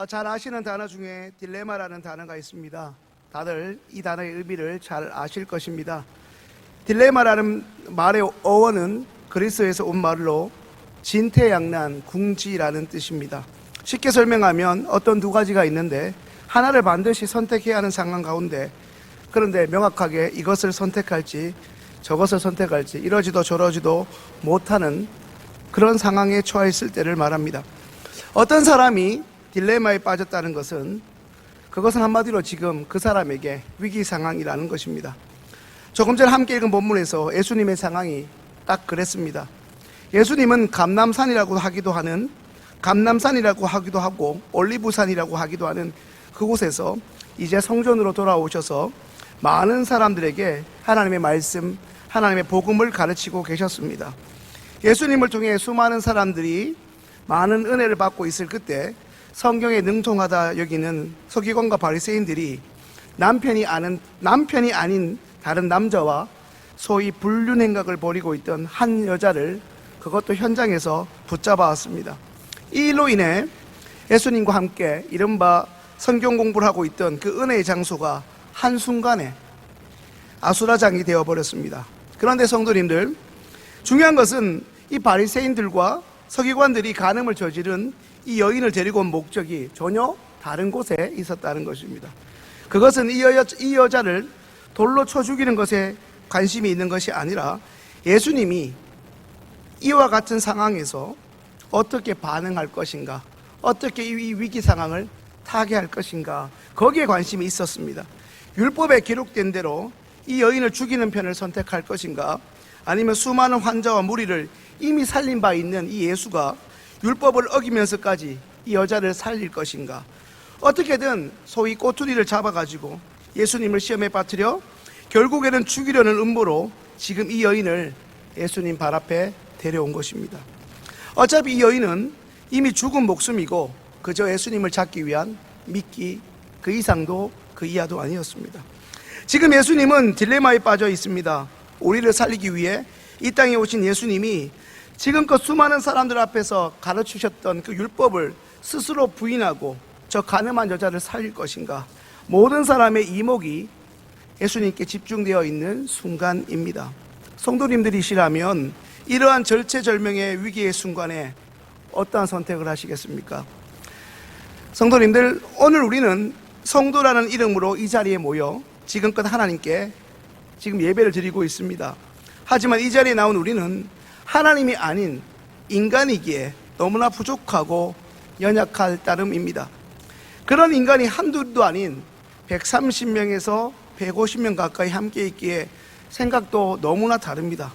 잘 아시는 단어 중에 딜레마라는 단어가 있습니다. 다들 이 단어의 의미를 잘 아실 것입니다. 딜레마라는 말의 어원은 그리스에서 온 말로 진퇴양난, 궁지라는 뜻입니다. 쉽게 설명하면 어떤 두 가지가 있는데 하나를 반드시 선택해야 하는 상황 가운데, 그런데 명확하게 이것을 선택할지 저것을 선택할지 이러지도 저러지도 못하는 그런 상황에 처해 있을 때를 말합니다. 어떤 사람이 딜레마에 빠졌다는 것은 그것은 한마디로 지금 그 사람에게 위기 상황이라는 것입니다. 조금 전 함께 읽은 본문에서 예수님의 상황이 딱 그랬습니다. 예수님은 감람산이라고 하기도 하고 올리브산이라고 하기도 하는 그곳에서 이제 성전으로 돌아오셔서 많은 사람들에게 하나님의 말씀, 하나님의 복음을 가르치고 계셨습니다. 예수님을 통해 수많은 사람들이 많은 은혜를 받고 있을 그때 성경에 능통하다 여기는 서기관과 바리새인들이 남편이 아닌 다른 남자와 소위 불륜 행각을 벌이고 있던 한 여자를 그것도 현장에서 붙잡아 왔습니다. 이 일로 인해 예수님과 함께 이른바 성경 공부를 하고 있던 그 은혜의 장소가 한순간에 아수라장이 되어버렸습니다. 그런데 성도님들, 중요한 것은 이 바리새인들과 서기관들이 간음을 저지른 이 여인을 데리고 온 목적이 전혀 다른 곳에 있었다는 것입니다. 그것은 이 여자를 돌로 쳐 죽이는 것에 관심이 있는 것이 아니라 예수님이 이와 같은 상황에서 어떻게 반응할 것인가, 어떻게 이 위기 상황을 타개할 것인가, 거기에 관심이 있었습니다. 율법에 기록된 대로 이 여인을 죽이는 편을 선택할 것인가, 아니면 수많은 환자와 무리를 이미 살린 바 있는 이 예수가 율법을 어기면서까지 이 여자를 살릴 것인가, 어떻게든 소위 꼬투리를 잡아가지고 예수님을 시험에 빠뜨려 결국에는 죽이려는 음모로 지금 이 여인을 예수님 발 앞에 데려온 것입니다. 어차피 이 여인은 이미 죽은 목숨이고 그저 예수님을 잡기 위한 미끼, 그 이상도 그 이하도 아니었습니다. 지금 예수님은 딜레마에 빠져 있습니다. 우리를 살리기 위해 이 땅에 오신 예수님이 지금껏 수많은 사람들 앞에서 가르치셨던 그 율법을 스스로 부인하고 저 가늠한 여자를 살릴 것인가, 모든 사람의 이목이 예수님께 집중되어 있는 순간입니다. 성도님들이시라면 이러한 절체절명의 위기의 순간에 어떠한 선택을 하시겠습니까? 성도님들, 오늘 우리는 성도라는 이름으로 이 자리에 모여 지금껏 하나님께 지금 예배를 드리고 있습니다. 하지만 이 자리에 나온 우리는 하나님이 아닌 인간이기에 너무나 부족하고 연약할 따름입니다. 그런 인간이 한둘도 아닌 130명에서 150명 가까이 함께 있기에 생각도 너무나 다릅니다.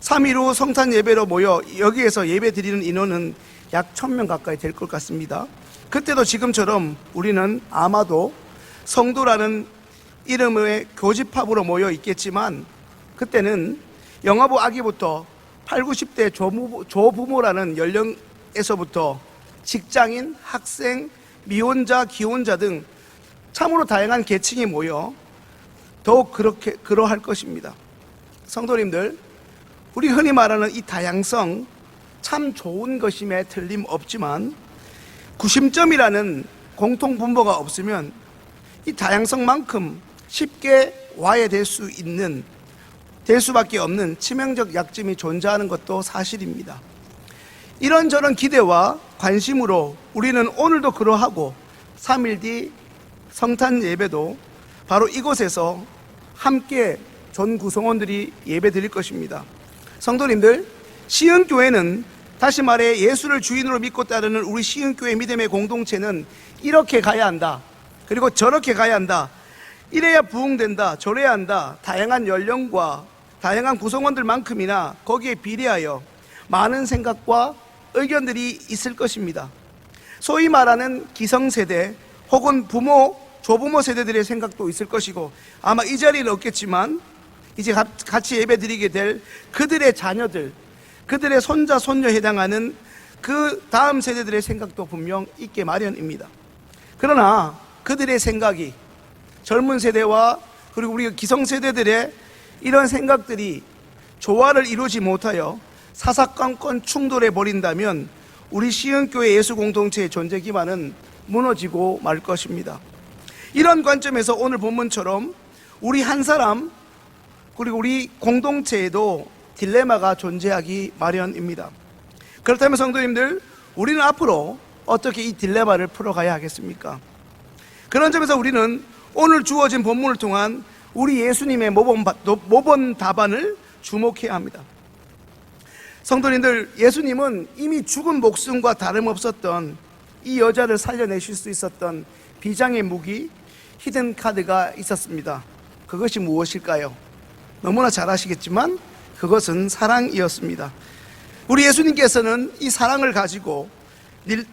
3일 후 성탄 예배로 모여 여기에서 예배 드리는 인원은 약 1000명 가까이 될 것 같습니다. 그때도 지금처럼 우리는 아마도 성도라는 이름의 교집합으로 모여 있겠지만, 그때는 영아부 아기부터 8, 90대 조부모라는 연령에서부터 직장인, 학생, 미혼자, 기혼자 등 참으로 다양한 계층이 모여 더욱 그러할 것입니다. 성도님들, 우리 흔히 말하는 이 다양성 참 좋은 것임에 틀림없지만 구심점이라는 공통분모가 없으면 이 다양성만큼 쉽게 와해될 수밖에 없는 치명적 약점이 존재하는 것도 사실입니다. 이런저런 기대와 관심으로 우리는 오늘도 그러하고 3일 뒤 성탄 예배도 바로 이곳에서 함께 전 구성원들이 예배 드릴 것입니다. 성도님들, 시흥교회는, 다시 말해 예수를 주인으로 믿고 따르는 우리 시흥교회 믿음의 공동체는 이렇게 가야 한다, 그리고 저렇게 가야 한다, 이래야 부흥된다, 저래야 한다, 다양한 연령과 다양한 구성원들만큼이나 거기에 비례하여 많은 생각과 의견들이 있을 것입니다. 소위 말하는 기성세대 혹은 조부모 세대들의 생각도 있을 것이고, 아마 이 자리는 없겠지만 이제 같이 예배 드리게 될 그들의 자녀들, 그들의 손자, 손녀에 해당하는 그 다음 세대들의 생각도 분명 있게 마련입니다. 그러나 그들의 생각이 젊은 세대와 그리고 우리 기성세대들의 이런 생각들이 조화를 이루지 못하여 사사건건 충돌해 버린다면 우리 시흥교회 예수공동체의 존재 기반은 무너지고 말 것입니다. 이런 관점에서 오늘 본문처럼 우리 한 사람 그리고 우리 공동체에도 딜레마가 존재하기 마련입니다. 그렇다면 성도님들, 우리는 앞으로 어떻게 이 딜레마를 풀어가야 하겠습니까? 그런 점에서 우리는 오늘 주어진 본문을 통한 우리 예수님의 모범 답안을 주목해야 합니다. 성도님들, 예수님은 이미 죽은 목숨과 다름없었던 이 여자를 살려내실 수 있었던 비장의 무기, 히든 카드가 있었습니다. 그것이 무엇일까요? 너무나 잘 아시겠지만 그것은 사랑이었습니다. 우리 예수님께서는 이 사랑을 가지고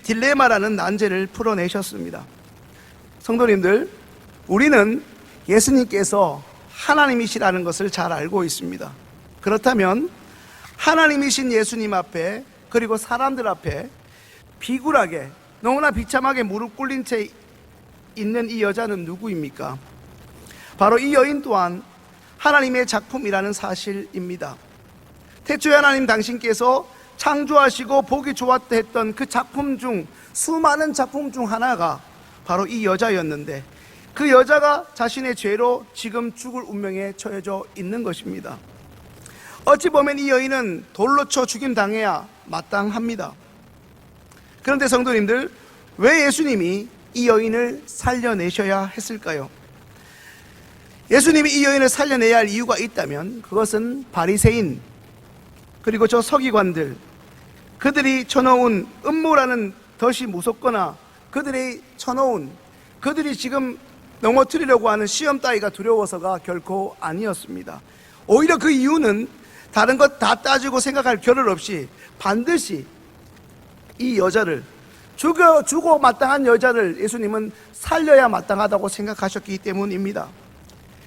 딜레마라는 난제를 풀어내셨습니다. 성도님들, 우리는 예수님께서 하나님이시라는 것을 잘 알고 있습니다. 그렇다면 하나님이신 예수님 앞에, 그리고 사람들 앞에 비굴하게, 너무나 비참하게 무릎 꿇린 채 있는 이 여자는 누구입니까? 바로 이 여인 또한 하나님의 작품이라는 사실입니다. 태초에 하나님 당신께서 창조하시고 보기 좋았다 했던 그 작품 중, 수많은 작품 중 하나가 바로 이 여자였는데, 그 여자가 자신의 죄로 지금 죽을 운명에 처해져 있는 것입니다. 어찌 보면 이 여인은 돌로 쳐 죽임 당해야 마땅합니다. 그런데 성도님들, 왜 예수님이 이 여인을 살려내셔야 했을까요? 예수님이 이 여인을 살려내야 할 이유가 있다면 그것은 바리새인, 그리고 저 서기관들, 그들이 쳐놓은 음모라는 덫이 무섭거나 그들이 쳐놓은, 그들이 지금 넘어뜨리려고 하는 시험 따위가 두려워서가 결코 아니었습니다. 오히려 그 이유는 다른 것 다 따지고 생각할 겨를 없이 반드시 이 여자를, 죽어 마땅한 여자를 예수님은 살려야 마땅하다고 생각하셨기 때문입니다.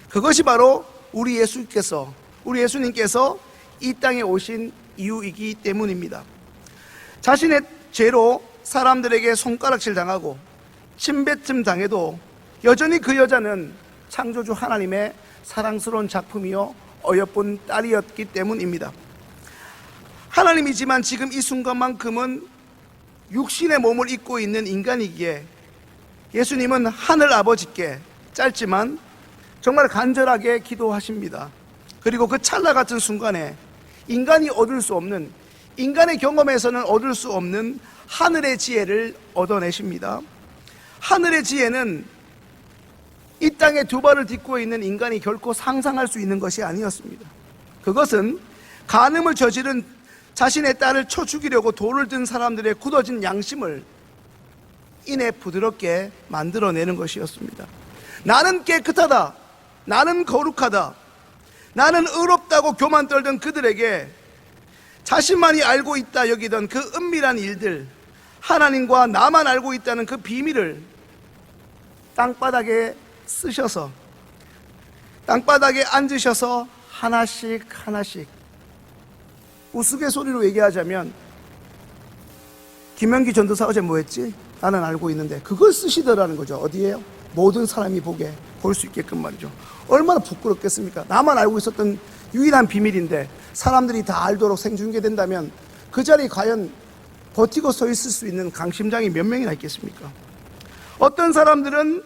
그것이 바로 우리 예수님께서 이 땅에 오신 이유이기 때문입니다. 자신의 죄로 사람들에게 손가락질 당하고 침뱉음 당해도 여전히 그 여자는 창조주 하나님의 사랑스러운 작품이요 어여쁜 딸이었기 때문입니다. 하나님이지만 지금 이 순간만큼은 육신의 몸을 입고 있는 인간이기에 예수님은 하늘 아버지께 짧지만 정말 간절하게 기도하십니다. 그리고 그 찰나 같은 순간에 인간이 얻을 수 없는, 인간의 경험에서는 얻을 수 없는 하늘의 지혜를 얻어내십니다. 하늘의 지혜는 이 땅에 두 발을 딛고 있는 인간이 결코 상상할 수 있는 것이 아니었습니다. 그것은 간음을 저지른 자신의 딸을 쳐 죽이려고 돌을 든 사람들의 굳어진 양심을 이내 부드럽게 만들어내는 것이었습니다. 나는 깨끗하다, 나는 거룩하다, 나는 의롭다고 교만 떨던 그들에게 자신만이 알고 있다 여기던 그 은밀한 일들, 하나님과 나만 알고 있다는 그 비밀을 땅바닥에 쓰셔서, 땅바닥에 앉으셔서 하나씩 하나씩, 우스갯소리로 얘기하자면 김명기 전도사 어제 뭐 했지? 나는 알고 있는데 그걸 쓰시더라는 거죠. 어디에요? 모든 사람이 볼 수 있게끔 말이죠. 얼마나 부끄럽겠습니까? 나만 알고 있었던 유일한 비밀인데 사람들이 다 알도록 생중계된다면 그 자리에 과연 버티고 서 있을 수 있는 강심장이 몇 명이나 있겠습니까? 어떤 사람들은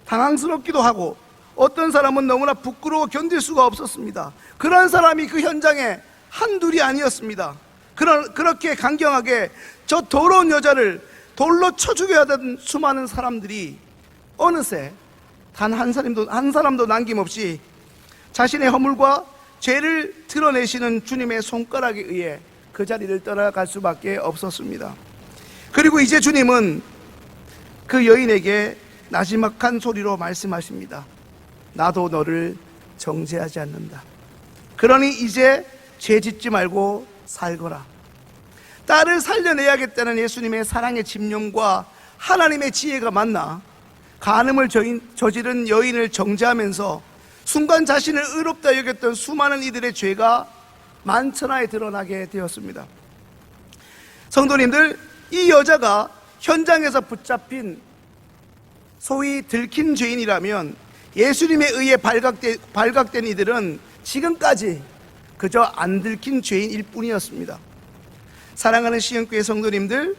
당황스럽기도 하고 어떤 사람은 너무나 부끄러워 견딜 수가 없었습니다. 그런 사람이 그 현장에 한둘이 아니었습니다. 그렇게 강경하게 저 더러운 여자를 돌로 쳐 죽여야 하던 수많은 사람들이 어느새 단 한 사람도 남김없이 자신의 허물과 죄를 드러내시는 주님의 손가락에 의해 그 자리를 떠나갈 수밖에 없었습니다. 그리고 이제 주님은 그 여인에게 나지막한 소리로 말씀하십니다. 나도 너를 정죄하지 않는다. 그러니 이제 죄 짓지 말고 살거라. 딸을 살려내야겠다는 예수님의 사랑의 집념과 하나님의 지혜가 만나 간음을 저지른 여인을 정죄하면서 순간 자신을 의롭다 여겼던 수많은 이들의 죄가 만천하에 드러나게 되었습니다. 성도님들, 이 여자가 현장에서 붙잡힌 소위 들킨 죄인이라면 예수님에 의해 발각된 이들은 지금까지 그저 안 들킨 죄인일 뿐이었습니다. 사랑하는 시흥교회 성도님들,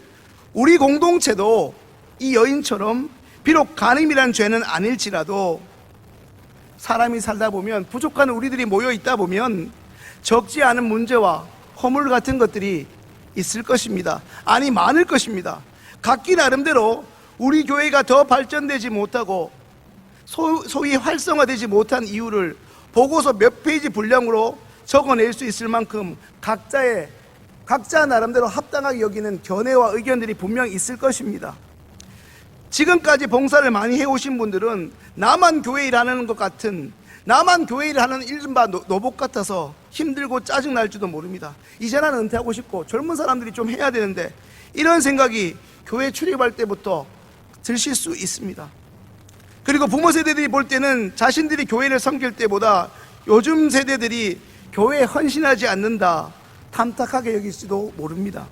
우리 공동체도 이 여인처럼 비록 간음이란 죄는 아닐지라도 사람이 살다 보면, 부족한 우리들이 모여 있다 보면 적지 않은 문제와 허물 같은 것들이 있을 것입니다. 아니, 많을 것입니다. 각기 나름대로 우리 교회가 더 발전되지 못하고 소위 활성화되지 못한 이유를 보고서 몇 페이지 분량으로 적어낼 수 있을 만큼 각자 나름대로 합당하게 여기는 견해와 의견들이 분명히 있을 것입니다. 지금까지 봉사를 많이 해오신 분들은 나만 교회 일하는 것 같은, 나만 교회 일하는 이른바 노복 같아서 힘들고 짜증날지도 모릅니다. 이제 나는 은퇴하고 싶고 젊은 사람들이 좀 해야 되는데, 이런 생각이 교회 출입할 때부터 드실 수 있습니다. 그리고 부모 세대들이 볼 때는 자신들이 교회를 섬길 때보다 요즘 세대들이 교회에 헌신하지 않는다, 탐탁하게 여길지도 모릅니다.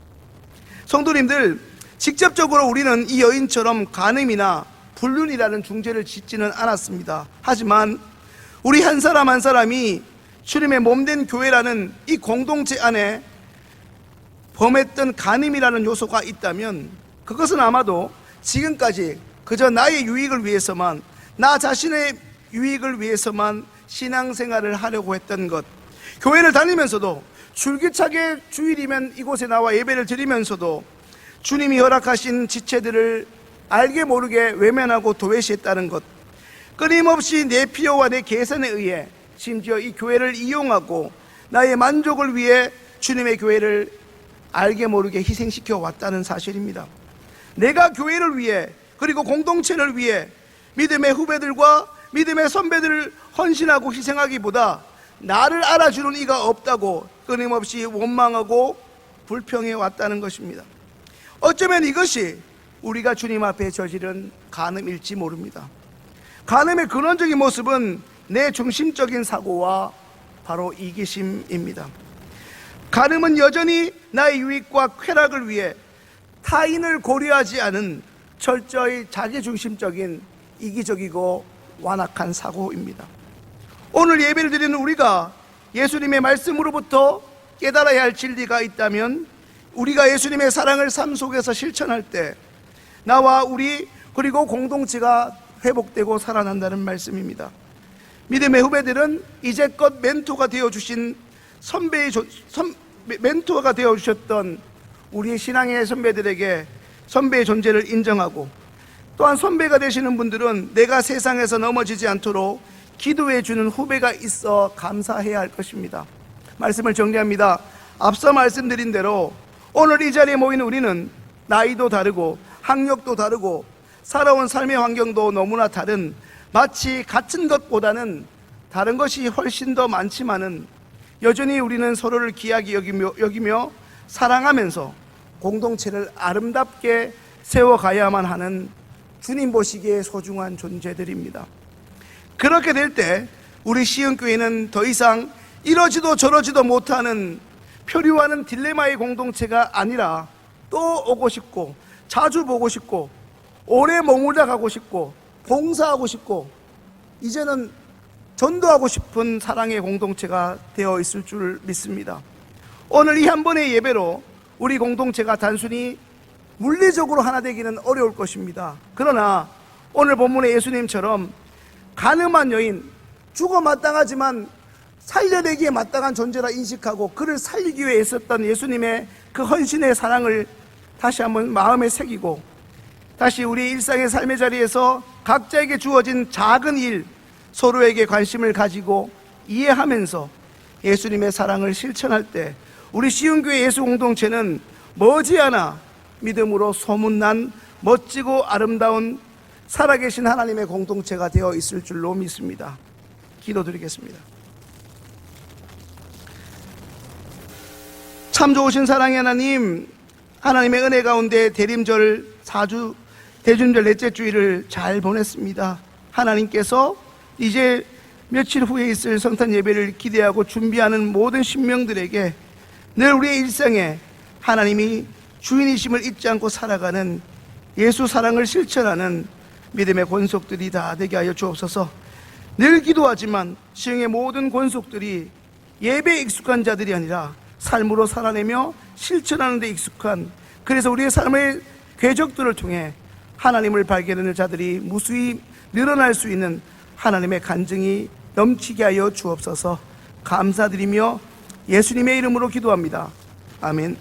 성도님들, 직접적으로 우리는 이 여인처럼 간음이나 불륜이라는 중죄를 짓지는 않았습니다. 하지만 우리 한 사람 한 사람이 주님의 몸된 교회라는 이 공동체 안에 범했던 간음이라는 요소가 있다면, 그것은 아마도 지금까지 그저 나의 유익을 위해서만, 나 자신의 유익을 위해서만 신앙생활을 하려고 했던 것, 교회를 다니면서도 줄기차게 주일이면 이곳에 나와 예배를 드리면서도 주님이 허락하신 지체들을 알게 모르게 외면하고 도외시했다는 것, 끊임없이 내 필요와 내 계산에 의해 심지어 이 교회를 이용하고 나의 만족을 위해 주님의 교회를 알게 모르게 희생시켜 왔다는 사실입니다. 내가 교회를 위해, 그리고 공동체를 위해 믿음의 후배들과 믿음의 선배들을 헌신하고 희생하기보다 나를 알아주는 이가 없다고 끊임없이 원망하고 불평해 왔다는 것입니다. 어쩌면 이것이 우리가 주님 앞에 저지른 간음일지 모릅니다. 간음의 근원적인 모습은 내 중심적인 사고와 바로 이기심입니다. 간음은 여전히 나의 유익과 쾌락을 위해 타인을 고려하지 않은 철저히 자기중심적인 이기적이고 완악한 사고입니다. 오늘 예배를 드리는 우리가 예수님의 말씀으로부터 깨달아야 할 진리가 있다면, 우리가 예수님의 사랑을 삶 속에서 실천할 때 나와 우리 그리고 공동체가 회복되고 살아난다는 말씀입니다. 믿음의 후배들은 이제껏 멘토가 되어주신 멘토가 되어주셨던 우리 신앙의 선배들에게 선배의 존재를 인정하고, 또한 선배가 되시는 분들은 내가 세상에서 넘어지지 않도록 기도해 주는 후배가 있어 감사해야 할 것입니다. 말씀을 정리합니다. 앞서 말씀드린 대로 오늘 이 자리에 모인 우리는 나이도 다르고 학력도 다르고 살아온 삶의 환경도 너무나 다른, 마치 같은 것보다는 다른 것이 훨씬 더 많지만은 여전히 우리는 서로를 귀하게 여기며 사랑하면서 공동체를 아름답게 세워가야만 하는 주님 보시기에 소중한 존재들입니다. 그렇게 될 때 우리 시흥교회는 더 이상 이러지도 저러지도 못하는 표류하는 딜레마의 공동체가 아니라 또 오고 싶고 자주 보고 싶고 오래 머물다 가고 싶고 봉사하고 싶고 이제는 전도하고 싶은 사랑의 공동체가 되어 있을 줄 믿습니다. 오늘 이 한 번의 예배로 우리 공동체가 단순히 물리적으로 하나 되기는 어려울 것입니다. 그러나 오늘 본문의 예수님처럼 간음한 여인, 죽어 마땅하지만 살려내기에 마땅한 존재라 인식하고 그를 살리기 위해 애썼던 예수님의 그 헌신의 사랑을 다시 한번 마음에 새기고, 다시 우리 일상의 삶의 자리에서 각자에게 주어진 작은 일, 서로에게 관심을 가지고 이해하면서 예수님의 사랑을 실천할 때 우리 시흥교회 예수 공동체는 머지않아 믿음으로 소문난 멋지고 아름다운 살아계신 하나님의 공동체가 되어 있을 줄로 믿습니다. 기도드리겠습니다. 참 좋으신 사랑의 하나님, 하나님의 은혜 가운데 대림절 4주 대준절 넷째 주일을 잘 보냈습니다. 하나님께서 이제 며칠 후에 있을 성탄 예배를 기대하고 준비하는 모든 신명들에게 늘 우리의 일상에 하나님이 주인이심을 잊지 않고 살아가는 예수 사랑을 실천하는 믿음의 권속들이 다 되게 하여 주옵소서. 늘 기도하지만 시흥의 모든 권속들이 예배에 익숙한 자들이 아니라 삶으로 살아내며 실천하는 데 익숙한, 그래서 우리의 삶의 궤적들을 통해 하나님을 발견하는 자들이 무수히 늘어날 수 있는 하나님의 간증이 넘치게 하여 주옵소서. 감사드리며 예수님의 이름으로 기도합니다. 아멘.